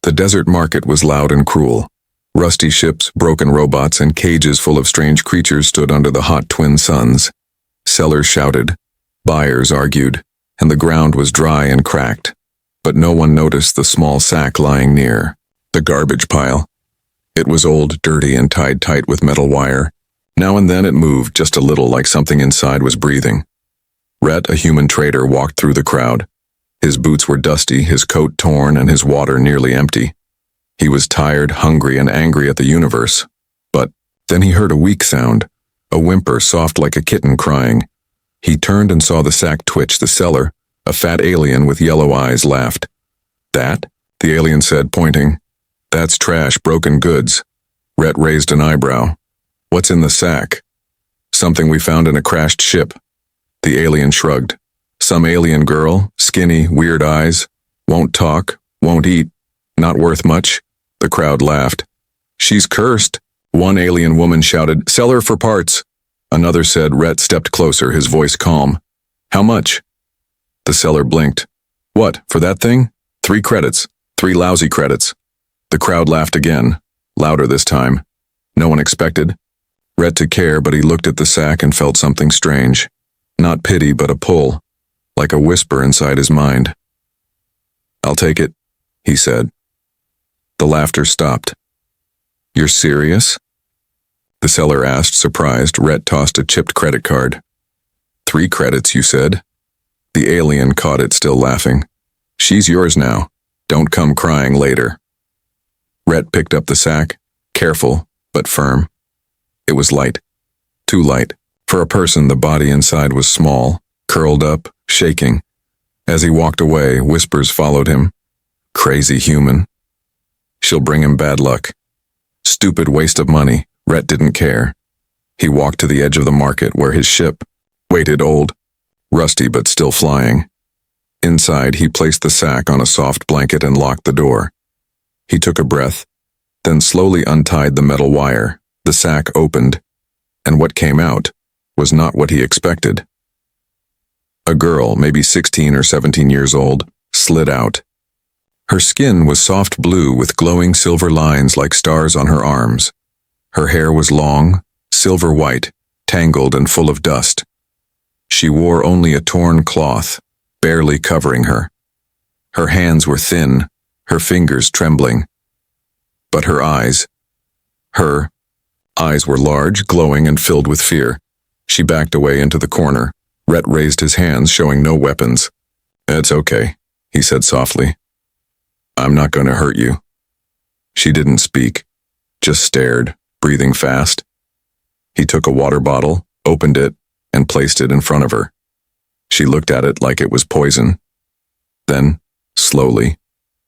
The desert market was loud and cruel. Rusty ships, broken robots, and cages full of strange creatures stood under the hot twin suns. Sellers shouted, buyers argued, and the ground was dry and cracked. But no one noticed the small sack lying near, the garbage pile. It was old, dirty, and tied tight with metal wire. Now and then it moved just a little, like something inside was breathing. Rhett, a human trader, walked through the crowd. His boots were dusty, his coat torn, and his water nearly empty. He was tired, hungry, and angry at the universe. But then he heard a weak sound, a whimper soft like a kitten crying. He turned and saw the sack twitch. The seller, a fat alien with yellow eyes, laughed. "That?" the alien said, pointing. "That's trash, broken goods." Rhett raised an eyebrow. "What's in the sack?" "Something we found in a crashed ship." The alien shrugged. "Some alien girl, skinny, weird eyes, won't talk, won't eat, not worth much." The crowd laughed. "She's cursed," one alien woman shouted. "Sell her for parts." Another said. Rhett stepped closer, his voice calm. "How much?" The seller blinked. "What, for that thing? 3 credits. 3 lousy credits." The crowd laughed again, louder this time. No one expected Rhett to care, but he looked at the sack and felt something strange. Not pity, but a pull, like a whisper inside his mind. "I'll take it," he said. The laughter stopped. "You're serious?" the seller asked, surprised. Rhett tossed a chipped credit card. 3 credits, you said?" The alien caught it, still laughing. "She's yours now. Don't come crying later." Rhett picked up the sack, careful, but firm. It was light. Too light. For a person, the body inside was small, curled up, shaking. As he walked away, whispers followed him. "Crazy human. She'll bring him bad luck. Stupid waste of money." Rhett didn't care. He walked to the edge of the market where his ship waited, old, rusty but still flying. Inside, he placed the sack on a soft blanket and locked the door. He took a breath, then slowly untied the metal wire. The sack opened, and what came out was not what he expected. A girl, maybe 16 or 17 years old, slid out. Her skin was soft blue with glowing silver lines like stars on her arms. Her hair was long, silver white, tangled and full of dust. She wore only a torn cloth, barely covering her. Her hands were thin, her fingers trembling. But her eyes were large, glowing, and filled with fear. She backed away into the corner. Rhett raised his hands, showing no weapons. "It's okay," he said softly. "I'm not going to hurt you." She didn't speak, just stared, breathing fast. He took a water bottle, opened it, and placed it in front of her. She looked at it like it was poison. Then, slowly,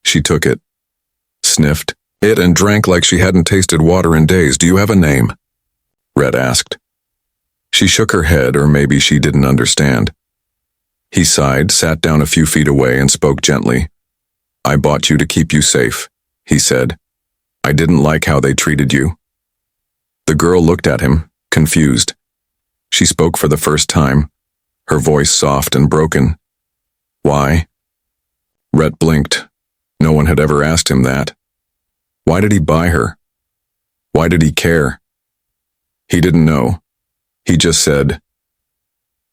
she took it, sniffed it, and drank like she hadn't tasted water in days. "Do you have a name?" Rhett asked. She shook her head, or maybe she didn't understand. He sighed, sat down a few feet away, and spoke gently. "I bought you to keep you safe," he said. "I didn't like how they treated you." The girl looked at him, confused. She spoke for the first time, her voice soft and broken. "Why?" Rhett blinked. No one had ever asked him that. Why did he buy her? Why did he care? He didn't know. He just said,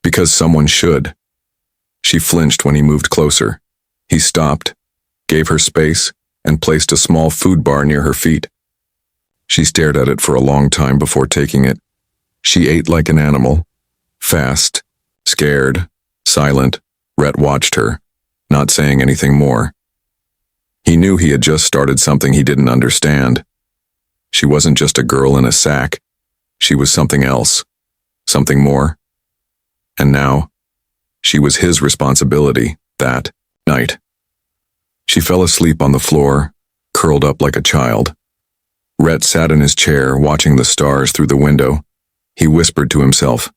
"Because someone should." She flinched when he moved closer. He stopped, gave her space, and placed a small food bar near her feet. She stared at it for a long time before taking it. She ate like an animal, fast, scared, silent. Rhett watched her, not saying anything more. He knew he had just started something he didn't understand. She wasn't just a girl in a sack. She was something else, something more. And now, she was his responsibility that night. She fell asleep on the floor, curled up like a child. Rhett sat in his chair, watching the stars through the window. He whispered to himself,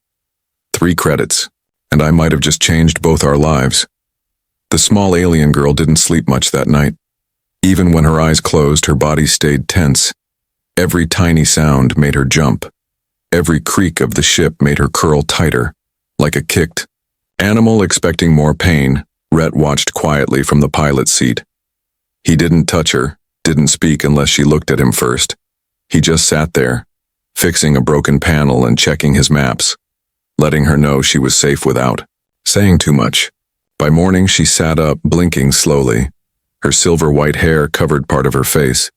3 credits, and I might have just changed both our lives. The small alien girl didn't sleep much that night. Even when her eyes closed, her body stayed tense. Every tiny sound made her jump. Every creak of the ship made her curl tighter, like a kicked animal expecting more pain. Rhett watched quietly from the pilot's seat. He didn't touch her, didn't speak unless she looked at him first. He just sat there, fixing a broken panel and checking his maps, letting her know she was safe without saying too much. By morning, she sat up, blinking slowly. Her silver-white hair covered part of her face.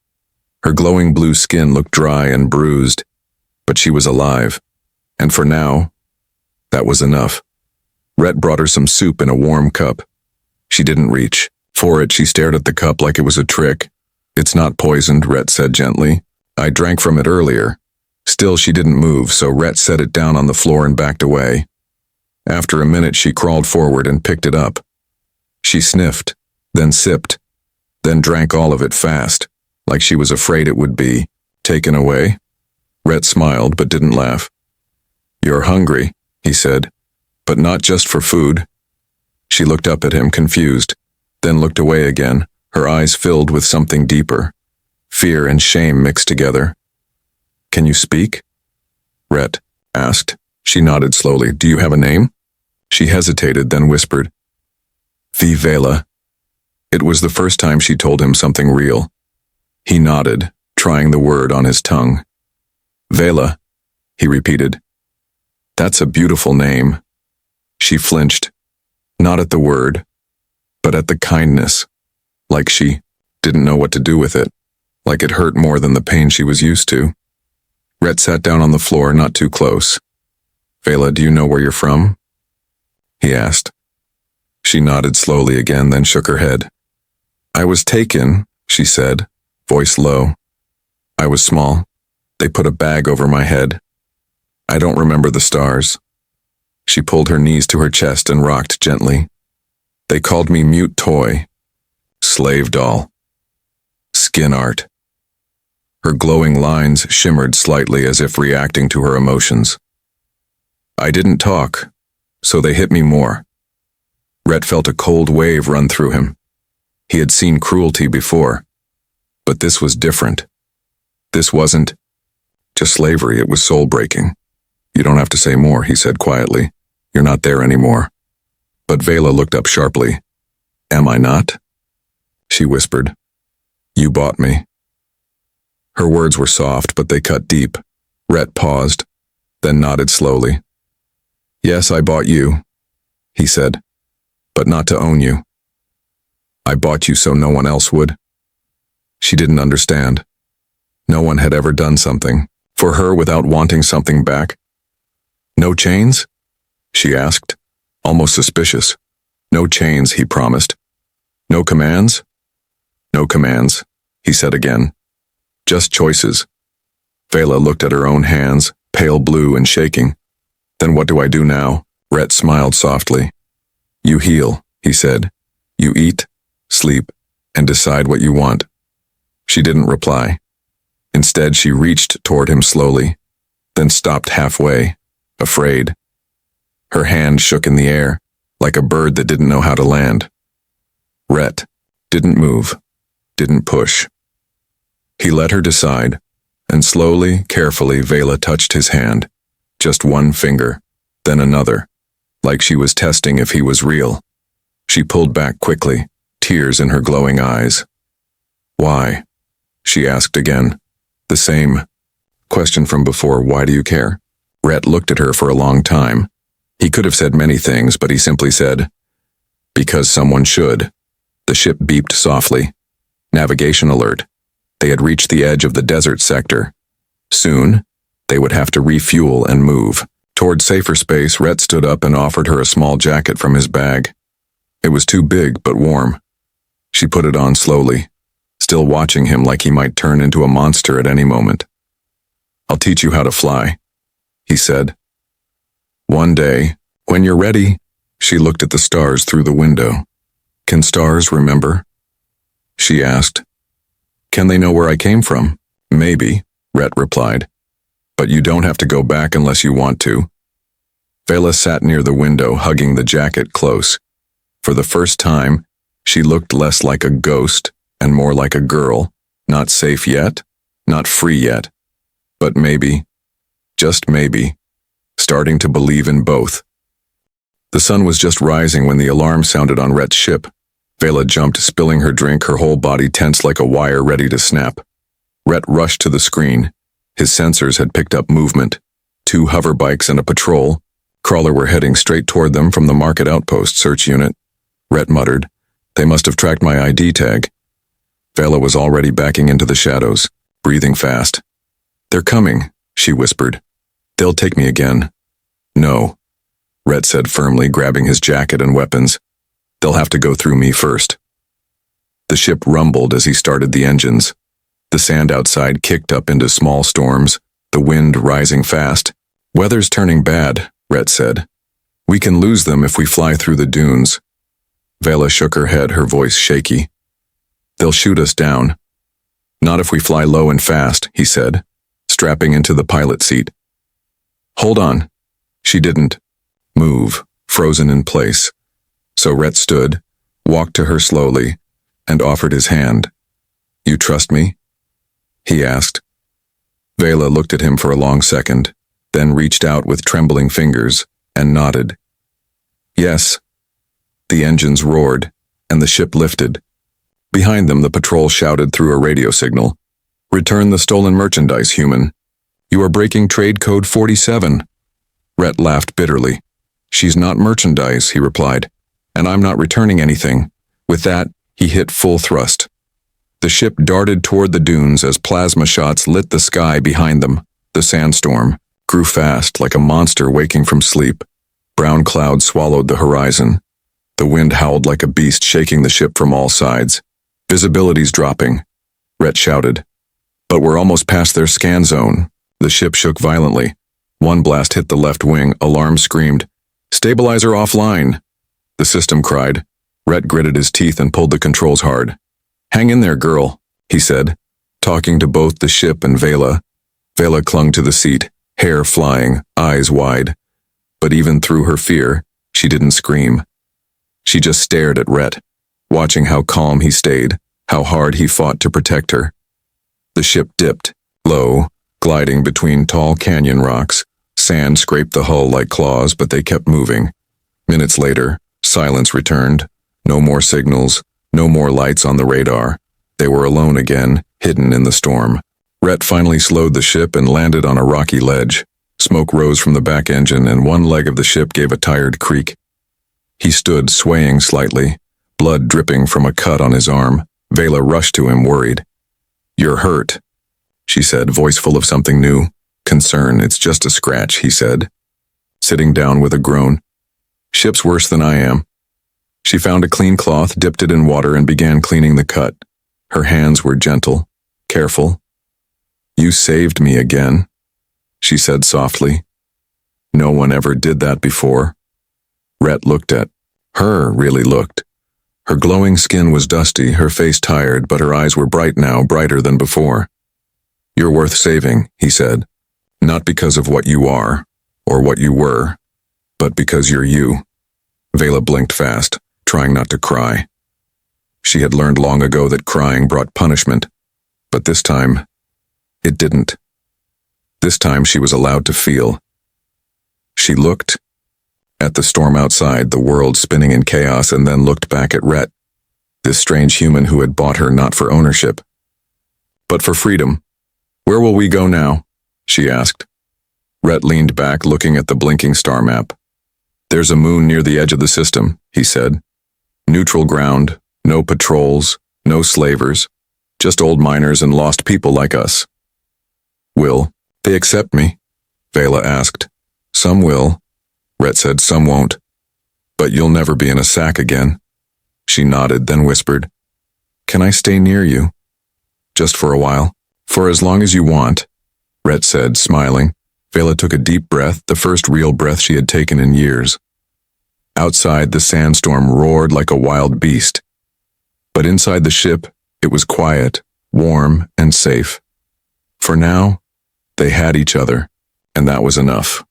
Her glowing blue skin looked dry and bruised, but she was alive. And for now, that was enough. Rhett brought her some soup in a warm cup. She didn't reach for it. She stared at the cup like it was a trick. "It's not poisoned," Rhett said gently. "I drank from it earlier." Still, she didn't move, so Rhett set it down on the floor and backed away. After a minute, she crawled forward and picked it up. She sniffed, then sipped, then drank all of it fast, like she was afraid it would be taken away. Rhett smiled but didn't laugh. "You're hungry," he said, "but not just for food." She looked up at him, confused, then looked away again, her eyes filled with something deeper. Fear and shame mixed together. "Can you speak?" Rhett asked. She nodded slowly. "Do you have a name?" She hesitated, then whispered, "Vela." It was the first time she told him something real. He nodded, trying the word on his tongue. "Vela," he repeated. "That's a beautiful name." She flinched, not at the word, but at the kindness, like she didn't know what to do with it, like it hurt more than the pain she was used to. Rhett sat down on the floor, not too close. "Vela, do you know where you're from?" he asked. She nodded slowly again, then shook her head. "I was taken," she said, voice low. "I was small. They put a bag over my head. I don't remember the stars." She pulled her knees to her chest and rocked gently. "They called me mute toy, slave doll, skin art." Her glowing lines shimmered slightly as if reacting to her emotions. "I didn't talk, so they hit me more." Rhett felt a cold wave run through him. He had seen cruelty before, but this was different. This wasn't just slavery, it was soul-breaking. "You don't have to say more," he said quietly. "You're not there anymore." But Vela looked up sharply. "Am I not?" she whispered. "You bought me." Her words were soft, but they cut deep. Rhett paused, then nodded slowly. "Yes, I bought you," he said, "but not to own you. I bought you so no one else would." She didn't understand. No one had ever done something for her without wanting something back. "No chains?" she asked, almost suspicious. "No chains," he promised. "No commands?" "No commands," he said again. "Just choices." Vela looked at her own hands, pale blue and shaking. "Then what do I do now?" Rhett smiled softly. "You heal," he said. "You eat, sleep, and decide what you want." She didn't reply. Instead, she reached toward him slowly, then stopped halfway, afraid. Her hand shook in the air, like a bird that didn't know how to land. Rhett didn't move, didn't push. He let her decide, and slowly, carefully, Vela touched his hand. Just one finger, then another, like she was testing if he was real. She pulled back quickly, tears in her glowing eyes. "Why?" she asked again. The same question from before, "Why do you care?" Rhett looked at her for a long time. He could have said many things, but he simply said, "Because someone should." The ship beeped softly. Navigation alert. They had reached the edge of the desert sector. Soon, they would have to refuel and move. Toward safer space, Rhett stood up and offered her a small jacket from his bag. It was too big, but warm. She put it on slowly, still watching him like he might turn into a monster at any moment. "I'll teach you how to fly," he said. "One day, when you're ready." She looked at the stars through the window. "Can stars remember?" she asked. "Can they know where I came from?" "Maybe," Rhett replied. "But you don't have to go back unless you want to." Vela sat near the window, hugging the jacket close. For the first time, she looked less like a ghost and more like a girl, not safe yet, not free yet, but maybe, just maybe, starting to believe in both. The sun was just rising when the alarm sounded on Rhett's ship. Vela jumped, spilling her drink, her whole body tense like a wire ready to snap. Rhett rushed to the screen. His sensors had picked up movement. 2 hover bikes and a patrol crawler were heading straight toward them from the market outpost search unit. Rhett muttered, "They must have tracked my ID tag." Vela was already backing into the shadows, breathing fast. "They're coming," she whispered. "They'll take me again." "No," Rhett said firmly, grabbing his jacket and weapons. "They'll have to go through me first." The ship rumbled as he started the engines. The sand outside kicked up into small storms, the wind rising fast. "Weather's turning bad," Rhett said. "We can lose them if we fly through the dunes." Vela shook her head, her voice shaky. "They'll shoot us down." "Not if we fly low and fast," he said, strapping into the pilot seat. "Hold on." She didn't move, frozen in place. So Rhett stood, walked to her slowly, and offered his hand. "You trust me?" he asked. Vela looked at him for a long second, then reached out with trembling fingers and nodded. "Yes." The engines roared, and the ship lifted. Behind them, the patrol shouted through a radio signal, "Return the stolen merchandise, human. You are breaking trade code 47. Rhett laughed bitterly. "She's not merchandise," he replied, "and I'm not returning anything." With that, he hit full thrust. The ship darted toward the dunes as plasma shots lit the sky behind them. The sandstorm grew fast, like a monster waking from sleep. Brown clouds swallowed the horizon. The wind howled like a beast, shaking the ship from all sides. "Visibility's dropping," Rhett shouted. "But we're almost past their scan zone." The ship shook violently. One blast hit the left wing. Alarm screamed, "Stabilizer offline!" The system cried. Rhett gritted his teeth and pulled the controls hard. "Hang in there, girl," he said, talking to both the ship and Vela. Vela clung to the seat, hair flying, eyes wide. But even through her fear, she didn't scream. She just stared at Rhett, watching how calm he stayed, how hard he fought to protect her. The ship dipped, low, gliding between tall canyon rocks. Sand scraped the hull like claws, but they kept moving. Minutes later, silence returned. No more signals, no more lights on the radar. They were alone again, hidden in the storm. Rhett finally slowed the ship and landed on a rocky ledge. Smoke rose from the back engine and one leg of the ship gave a tired creak. He stood, swaying slightly, blood dripping from a cut on his arm. Vela rushed to him, worried. "You're hurt," she said, voice full of something new. "Concern, it's just a scratch," he said, sitting down with a groan. "Ship's worse than I am." She found a clean cloth, dipped it in water, and began cleaning the cut. Her hands were gentle, careful. "You saved me again," she said softly. "No one ever did that before." Rhett looked at her, really looked. Her glowing skin was dusty, her face tired, but her eyes were bright now, brighter than before. "You're worth saving," he said. "Not because of what you are, or what you were, but because you're you." Vela blinked fast, trying not to cry. She had learned long ago that crying brought punishment, but this time, it didn't. This time she was allowed to feel. She looked at the storm outside, the world spinning in chaos, and then looked back at Rhett, this strange human who had bought her not for ownership, but for freedom. "Where will we go now?" she asked. Rhett leaned back, looking at the blinking star map. "There's a moon near the edge of the system," he said. "Neutral ground, no patrols, no slavers, just old miners and lost people like us." "Will they accept me?" Vela asked. "Some will," Rhett said, "some won't. But you'll never be in a sack again." She nodded, then whispered, "Can I stay near you? Just for a while?" "For as long as you want," Rhett said, smiling. Vela took a deep breath, the first real breath she had taken in years. Outside, the sandstorm roared like a wild beast. But inside the ship, it was quiet, warm, and safe. For now, they had each other, and that was enough.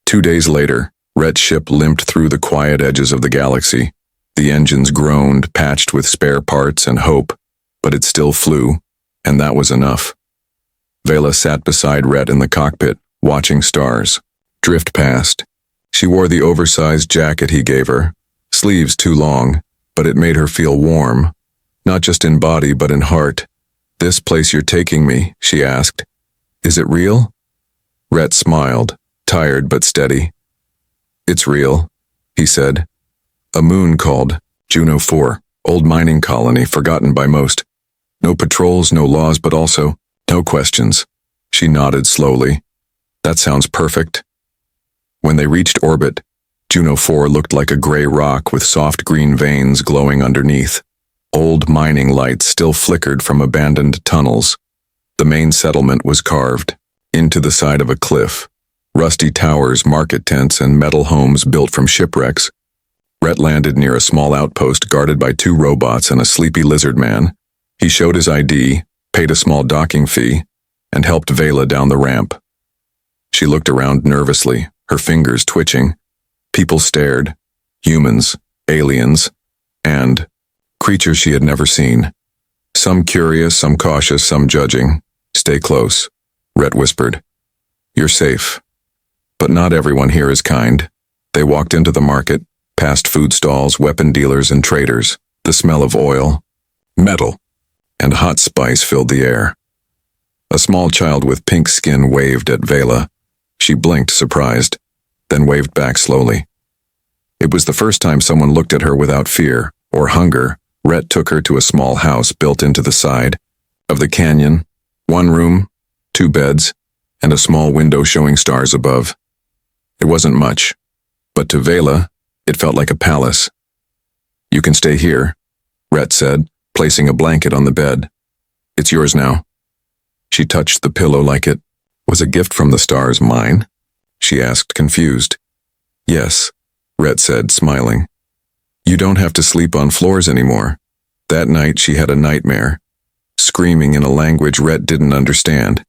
2 days later, Rhett's ship limped through the quiet edges of the galaxy. The engines groaned, patched with spare parts and hope, but it still flew, and that was enough. Vela sat beside Rhett in the cockpit, watching stars drift past. She wore the oversized jacket he gave her, sleeves too long, but it made her feel warm, not just in body but in heart. "This place you're taking me," she asked. "Is it real?" Rhett smiled, tired but steady. "It's real," he said. "A moon called Juno 4, old mining colony, forgotten by most. No patrols, no laws, but also no questions." She nodded slowly. "That sounds perfect." When they reached orbit, Juno 4 looked like a gray rock with soft green veins glowing underneath. Old mining lights still flickered from abandoned tunnels. The main settlement was carved into the side of a cliff. Rusty towers, market tents, and metal homes built from shipwrecks. Rhett landed near a small outpost guarded by 2 robots and a sleepy lizard man. He showed his ID, paid a small docking fee, and helped Vela down the ramp. She looked around nervously, her fingers twitching. People stared. Humans, aliens, and creatures she had never seen. Some curious, some cautious, some judging. "Stay close," Rhett whispered. "You're safe." But not everyone here is kind. They walked into the market, past food stalls, weapon dealers, and traders. The smell of oil, metal, and hot spice filled the air. A small child with pink skin waved at Vela. She blinked, surprised, then waved back slowly. It was the first time someone looked at her without fear or hunger. Rhett took her to a small house built into the side of the canyon. 1 room, 2 beds, and a small window showing stars above. It wasn't much, but to Vela, it felt like a palace. "You can stay here," Rhett said, placing a blanket on the bed. "It's yours now." She touched the pillow like it was a gift from the stars. "Mine?" she asked, confused. "Yes," Rhett said, smiling. "You don't have to sleep on floors anymore." That night she had a nightmare, screaming in a language Rhett didn't understand.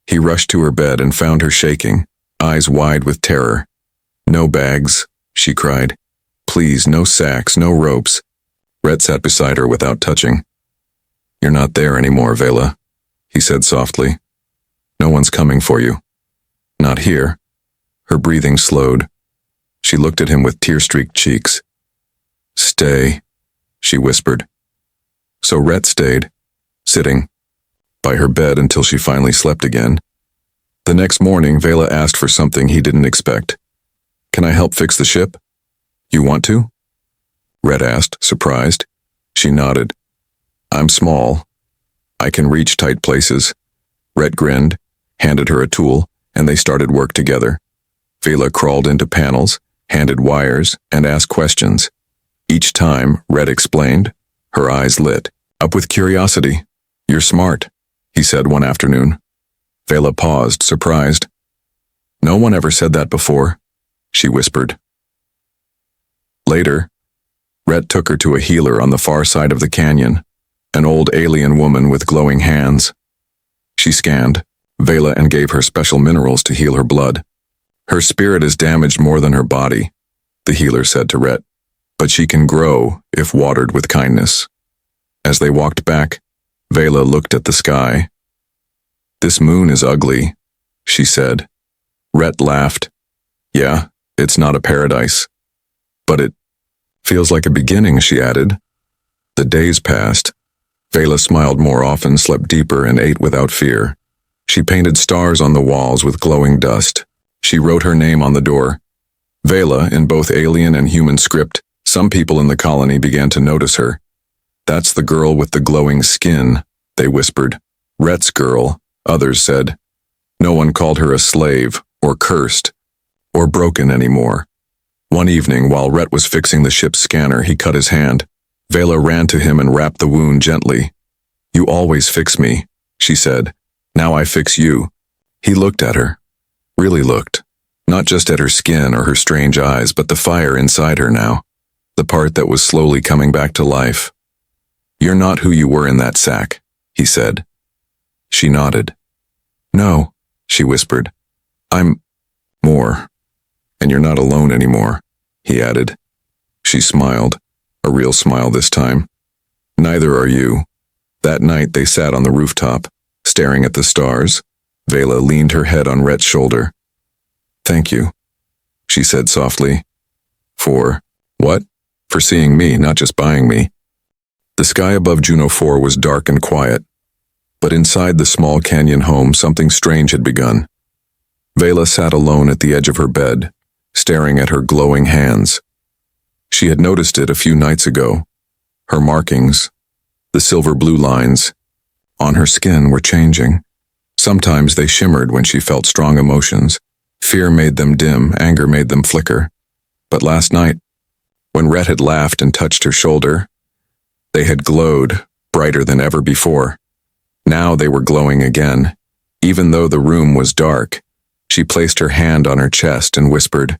He rushed to her bed and found her shaking, eyes wide with terror. "No bags," she cried. "Please, no sacks, no ropes." Rhett sat beside her without touching. "You're not there anymore, Vela," he said softly. "No one's coming for you. Not here." Her breathing slowed. She looked at him with tear-streaked cheeks. "Stay," she whispered. So Rhett stayed, sitting by her bed until she finally slept again. The next morning, Vela asked for something he didn't expect. "Can I help fix the ship?" "You want to?" Rhett asked, surprised. She nodded. "I'm small. I can reach tight places." Rhett grinned, handed her a tool, and they started work together. Vela crawled into panels, handed wires, and asked questions. Each time, Rhett explained, her eyes lit up with curiosity. "You're smart," he said one afternoon. Vela paused, surprised. "No one ever said that before," she whispered. Later, Rhett took her to a healer on the far side of the canyon, an old alien woman with glowing hands. She scanned Vela and gave her special minerals to heal her blood. "Her spirit is damaged more than her body," the healer said to Rhett, "but she can grow if watered with kindness." As they walked back, Vela looked at the sky. "This moon is ugly," she said. Rhett laughed. "Yeah, it's not a paradise. But it feels like a beginning," she added. The days passed. Vela smiled more often, slept deeper, and ate without fear. She painted stars on the walls with glowing dust. She wrote her name on the door. Vela, in both alien and human script. Some people in the colony began to notice her. "That's the girl with the glowing skin," they whispered. "Rhett's girl," others said. No one called her a slave, or cursed, or broken anymore. One evening, while Rhett was fixing the ship's scanner, he cut his hand. Vela ran to him and wrapped the wound gently. "You always fix me," she said. "Now I fix you." He looked at her. Really looked. Not just at her skin or her strange eyes, but the fire inside her now. The part that was slowly coming back to life. "You're not who you were in that sack," he said. She nodded. "No," she whispered. "I'm more. And you're not alone anymore," he added. She smiled, a real smile this time. "Neither are you." That night they sat on the rooftop, staring at the stars. Vela leaned her head on Rhett's shoulder. "Thank you," she said softly. "For what?" for seeing me, not just buying me. The sky above Juno 4 was dark and quiet, but inside the small canyon home something strange had begun. Vela sat alone at the edge of her bed, staring at her glowing hands. She had noticed it a few nights ago. Her markings, the silver-blue lines, on her skin were changing. Sometimes they shimmered when she felt strong emotions. Fear made them dim, anger made them flicker. But last night, when Rhett had laughed and touched her shoulder, they had glowed, brighter than ever before. Now they were glowing again. Even though the room was dark, she placed her hand on her chest and whispered,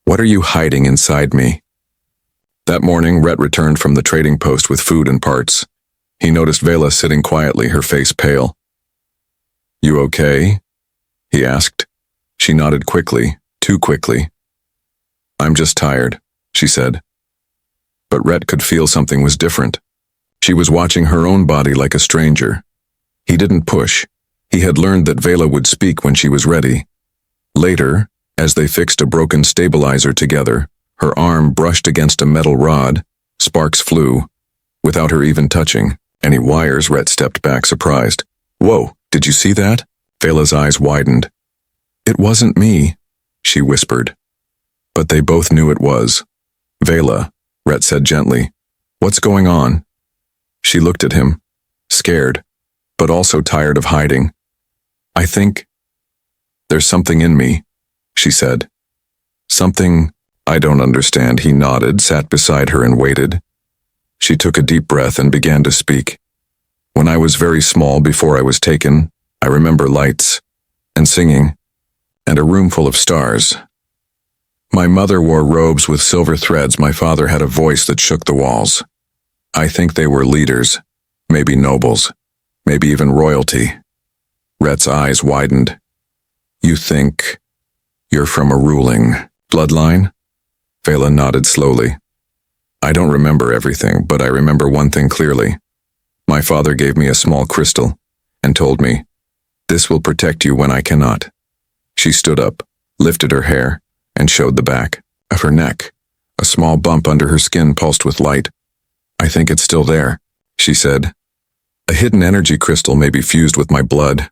"What are you hiding inside me?" That morning, Rhett returned from the trading post with food and parts. He noticed Vela sitting quietly, her face pale. "You okay?" he asked. She nodded quickly, too quickly. "I'm just tired," she said. But Rhett could feel something was different. She was watching her own body like a stranger. He didn't push. He had learned that Vela would speak when she was ready. Later, as they fixed a broken stabilizer together, her arm brushed against a metal rod. Sparks flew. Without her even touching any wires, Rhett stepped back, surprised. "Whoa, did you see that?" Vela's eyes widened. "It wasn't me," she whispered. But they both knew it was. "Vela," Rhett said gently, "what's going on?" She looked at him, scared, but also tired of hiding. "I think there's something in me," she said. "Something I don't understand." He nodded, sat beside her and waited. She took a deep breath and began to speak. "When I was very small, before I was taken, I remember lights and singing and a room full of stars. My mother wore robes with silver threads. My father had a voice that shook the walls. I think they were leaders, maybe nobles, maybe even royalty." Rhett's eyes widened. "You think you're from a ruling bloodline?" Vela nodded slowly. "I don't remember everything, but I remember one thing clearly. My father gave me a small crystal and told me, 'This will protect you when I cannot.'" She stood up, lifted her hair, and showed the back of her neck. A small bump under her skin pulsed with light. "I think it's still there," she said. "A hidden energy crystal may be fused with my blood."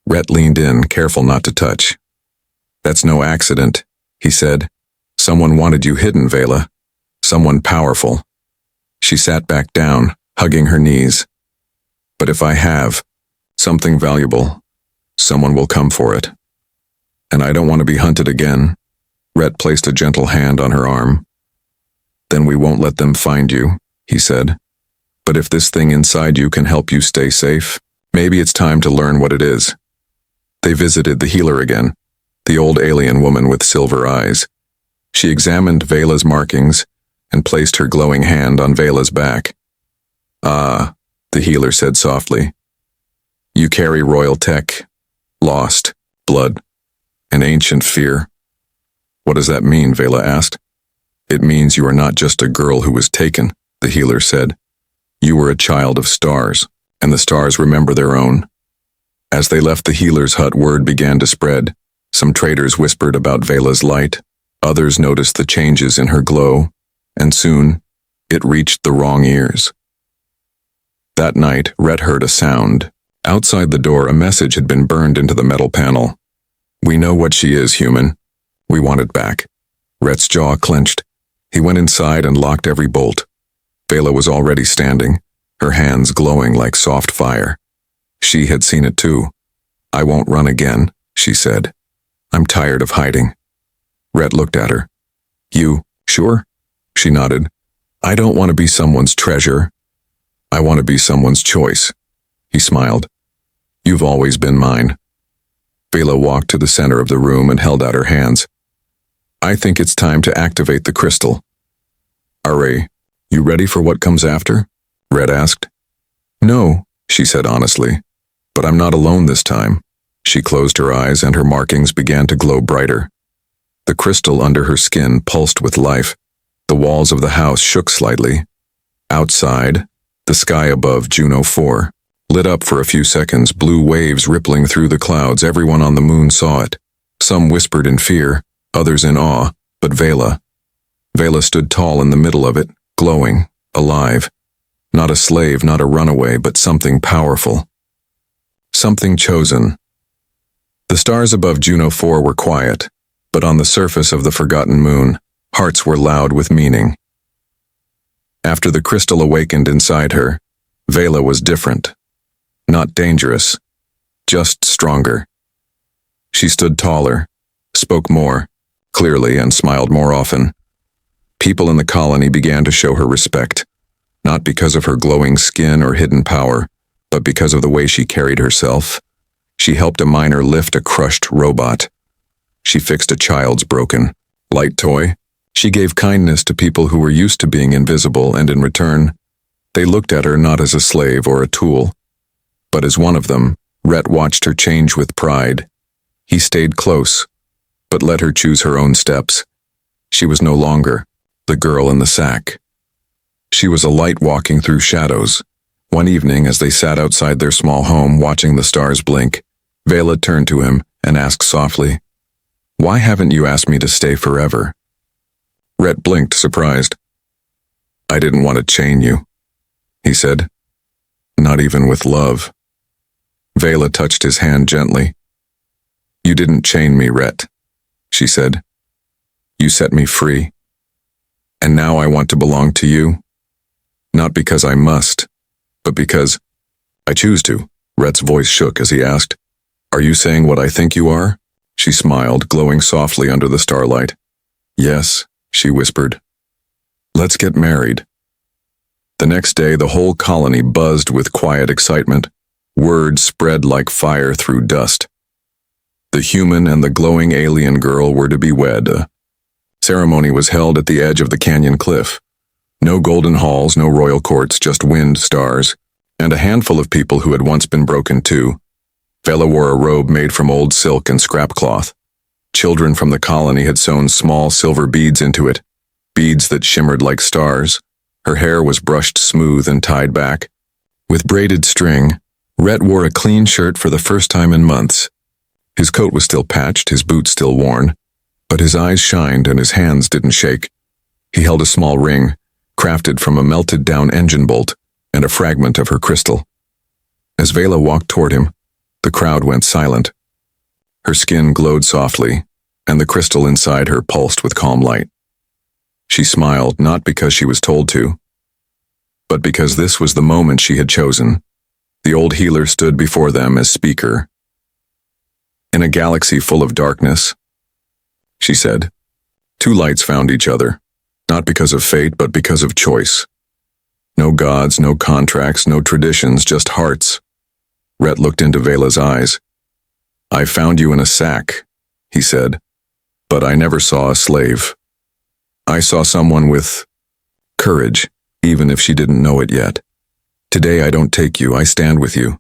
Rhett leaned in, careful not to touch. "That's no accident," he said. "Someone wanted you hidden, Vela. Someone powerful." She sat back down, hugging her knees. "But if I have something valuable, someone will come for it. And I don't want to be hunted again." Rhett placed a gentle hand on her arm. "Then we won't let them find you," he said. "But if this thing inside you can help you stay safe, maybe it's time to learn what it is." They visited the healer again, the old alien woman with silver eyes. She examined Vela's markings and placed her glowing hand on Vela's back. "Ah," the healer said softly. "You carry royal tech, lost, blood, an ancient fear." "What does that mean?" Vela asked. "It means you are not just a girl who was taken," the healer said. "You were a child of stars, and the stars remember their own." As they left the healer's hut, word began to spread. Some traders whispered about Vela's light. Others noticed the changes in her glow, and soon it reached the wrong ears. That night, Rhett heard a sound. Outside the door, a message had been burned into the metal panel. "We know what she is, human. We want it back." Rhett's jaw clenched. He went inside and locked every bolt. Vela was already standing, her hands glowing like soft fire. She had seen it too. "I won't run again," she said. "I'm tired of hiding." Rhett looked at her. "You sure?" She nodded. "I don't want to be someone's treasure. I want to be someone's choice." He smiled. "You've always been mine." Vela walked to the center of the room and held out her hands. "I think it's time to activate the crystal." "Are you ready for what comes after?" Rhett asked. "No," she said honestly, "but I'm not alone this time." She closed her eyes and her markings began to glow brighter. The crystal under her skin pulsed with life. The walls of the house shook slightly. Outside, the sky above Juno 4 lit up for a few seconds, blue waves rippling through the clouds. Everyone on the moon saw it. Some whispered in fear, others in awe, but Vela stood tall in the middle of it, glowing, alive. Not a slave, not a runaway, but something powerful. Something chosen. The stars above Juno 4 were quiet, but on the surface of the forgotten moon, hearts were loud with meaning. After the crystal awakened inside her, Vela was different. Not dangerous, just stronger. She stood taller, spoke more, clearly, and smiled more often. People in the colony began to show her respect, not because of her glowing skin or hidden power, but because of the way she carried herself. She helped a miner lift a crushed robot. She fixed a child's broken light toy. She gave kindness to people who were used to being invisible, and in return, they looked at her not as a slave or a tool, but as one of them. Rhett watched her change with pride. He stayed close, but let her choose her own steps. She was no longer the girl in the sack. She was a light walking through shadows. One evening, as they sat outside their small home watching the stars blink, Vela turned to him and asked softly, "Why haven't you asked me to stay forever?" Rhett blinked, surprised. "I didn't want to chain you," he said. "Not even with love." Vela touched his hand gently. "You didn't chain me, Rhett," she said. "You set me free. And now I want to belong to you. Not because I must, but because I choose to." Rhett's voice shook as he asked, "Are you saying what I think you are?" She smiled, glowing softly under the starlight. "Yes," she whispered. "Let's get married." The next day, the whole colony buzzed with quiet excitement. Word spread like fire through dust. The human and the glowing alien girl were to be wed. A ceremony was held at the edge of the canyon cliff. No golden halls, no royal courts, just wind, stars, and a handful of people who had once been broken too. Vela wore a robe made from old silk and scrap cloth. Children from the colony had sewn small silver beads into it, beads that shimmered like stars. Her hair was brushed smooth and tied back. With braided string, Rhett wore a clean shirt for the first time in months. His coat was still patched, his boots still worn, but his eyes shined and his hands didn't shake. He held a small ring, crafted from a melted-down engine bolt and a fragment of her crystal. As Vela walked toward him, the crowd went silent. Her skin glowed softly, and the crystal inside her pulsed with calm light. She smiled, not because she was told to, but because this was the moment she had chosen. The old healer stood before them as speaker. "In a galaxy full of darkness," she said, "two lights found each other, not because of fate, but because of choice. No gods, no contracts, no traditions, just hearts." Rhett looked into Vela's eyes. "I found you in a sack," he said, "but I never saw a slave. I saw someone with courage, even if she didn't know it yet. Today I don't take you, I stand with you."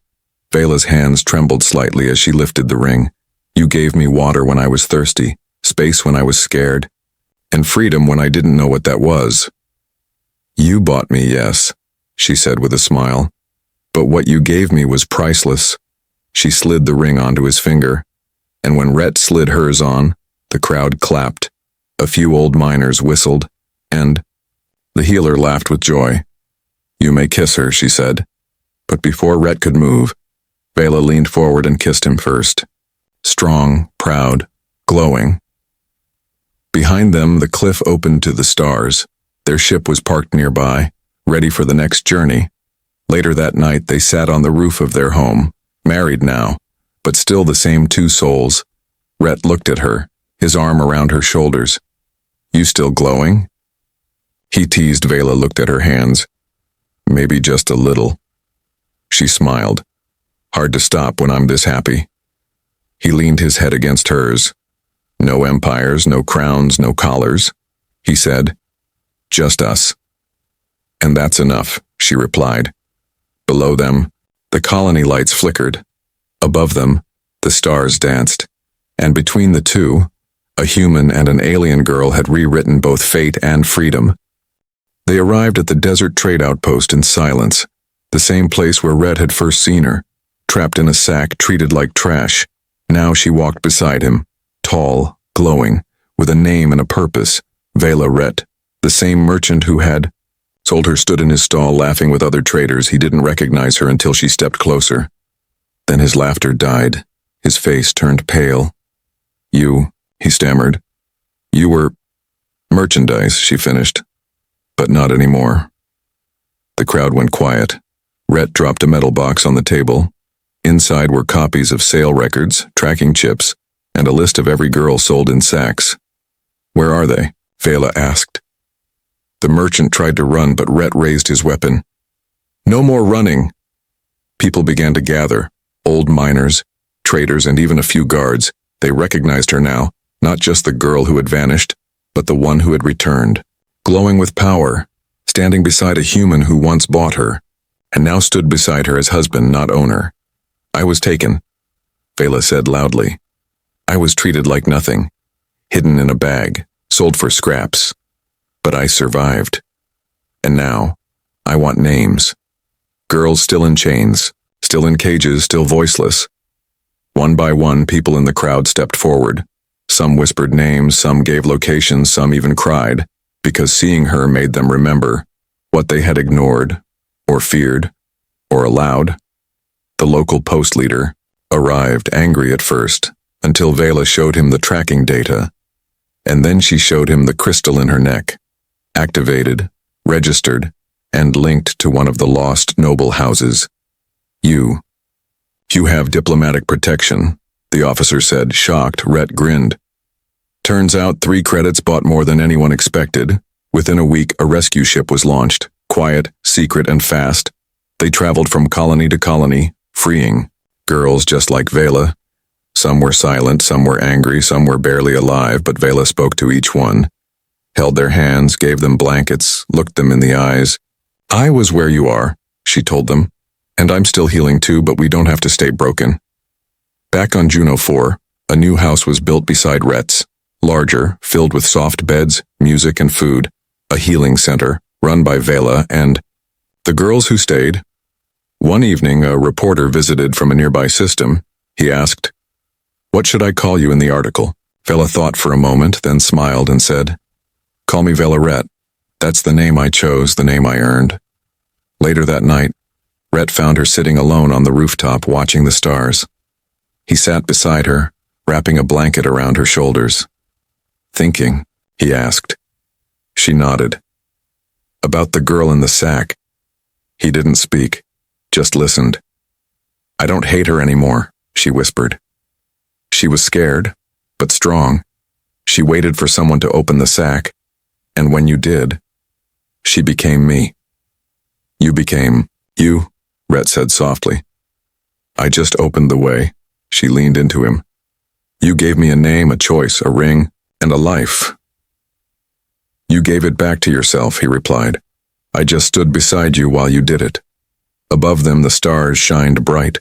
Vela's hands trembled slightly as she lifted the ring. "You gave me water when I was thirsty, space when I was scared, and freedom when I didn't know what that was." "You bought me, yes," she said with a smile, "but what you gave me was priceless." She slid the ring onto his finger, and when Rhett slid hers on, the crowd clapped. A few old miners whistled, and the healer laughed with joy. "You may kiss her," she said. But before Rhett could move, Vela leaned forward and kissed him first. Strong, proud, glowing. Behind them, the cliff opened to the stars. Their ship was parked nearby, ready for the next journey. Later that night, they sat on the roof of their home, married now, but still the same two souls. Rhett looked at her, his arm around her shoulders. "You still glowing?" He teased. Vela looked at her hands. "Maybe just a little." She smiled. "Hard to stop when I'm this happy." He leaned his head against hers. "No empires, no crowns, no collars," he said. "Just us." "And that's enough," she replied. Below them, the colony lights flickered. Above them, the stars danced. And between the two, a human and an alien girl had rewritten both fate and freedom. They arrived at the desert trade outpost in silence, the same place where Rhett had first seen her, trapped in a sack, treated like trash. Now she walked beside him, tall, glowing, with a name and a purpose, Vela Rhett, The same merchant who had sold her stood in his stall laughing with other traders. He didn't recognize her until she stepped closer. Then his laughter died. His face turned pale. "You," he stammered. "You were merchandise," she finished. "But not anymore." The crowd went quiet. Rhett dropped a metal box on the table. Inside were copies of sale records, tracking chips, and a list of every girl sold in sacks. "Where are they?" Vela asked. The merchant tried to run, but Rhett raised his weapon. "No more running!" People began to gather, old miners, traders, and even a few guards. They recognized her now, not just the girl who had vanished, but the one who had returned, glowing with power, standing beside a human who once bought her, and now stood beside her as husband, not owner. "I was taken," Vela said loudly. "I was treated like nothing, hidden in a bag, sold for scraps. But I survived. And now, I want names. Girls still in chains, still in cages, still voiceless." One by one, people in the crowd stepped forward. Some whispered names, some gave locations, some even cried, because seeing her made them remember what they had ignored, or feared, or allowed. The local post leader arrived, angry at first, until Vela showed him the tracking data. And then she showed him the crystal in her neck, activated, registered, and linked to one of the lost noble houses. You have diplomatic protection," the officer said, shocked. Rhett grinned. "Turns out 3 credits bought more than anyone expected. Within a week, a rescue ship was launched, quiet, secret, and fast. They traveled from colony to colony, freeing girls just like Vela. Some were silent, some were angry, some were barely alive, but Vela spoke to each one, held their hands, gave them blankets, looked them in the eyes. "I was where you are," she told them. "And I'm still healing too, but we don't have to stay broken." Back on Juno 4, a new house was built beside Rhett's, larger, filled with soft beds, music, and food, a healing center, run by Vela and the girls who stayed. One evening, a reporter visited from a nearby system. He asked, "What should I call you in the article?" Vela thought for a moment, then smiled and said, "Call me Vela Rhett. That's the name I chose, the name I earned." Later that night, Rhett found her sitting alone on the rooftop watching the stars. He sat beside her, wrapping a blanket around her shoulders. "Thinking?" he asked. She nodded. "About the girl in the sack." He didn't speak, just listened. "I don't hate her anymore," she whispered. She was scared, but strong. She waited for someone to open the sack, and when you did, she became me. "You became you," Rhett said softly. "I just opened the way." She leaned into him. "You gave me a name, a choice, a ring, and a life." "You gave it back to yourself," he replied. "I just stood beside you while you did it." Above them, the stars shined bright.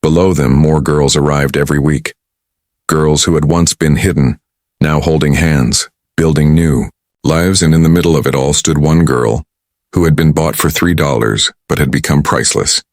Below them, more girls arrived every week. Girls who had once been hidden, now holding hands, building new lives, and in the middle of it all stood one girl who had been bought for $3 but had become priceless.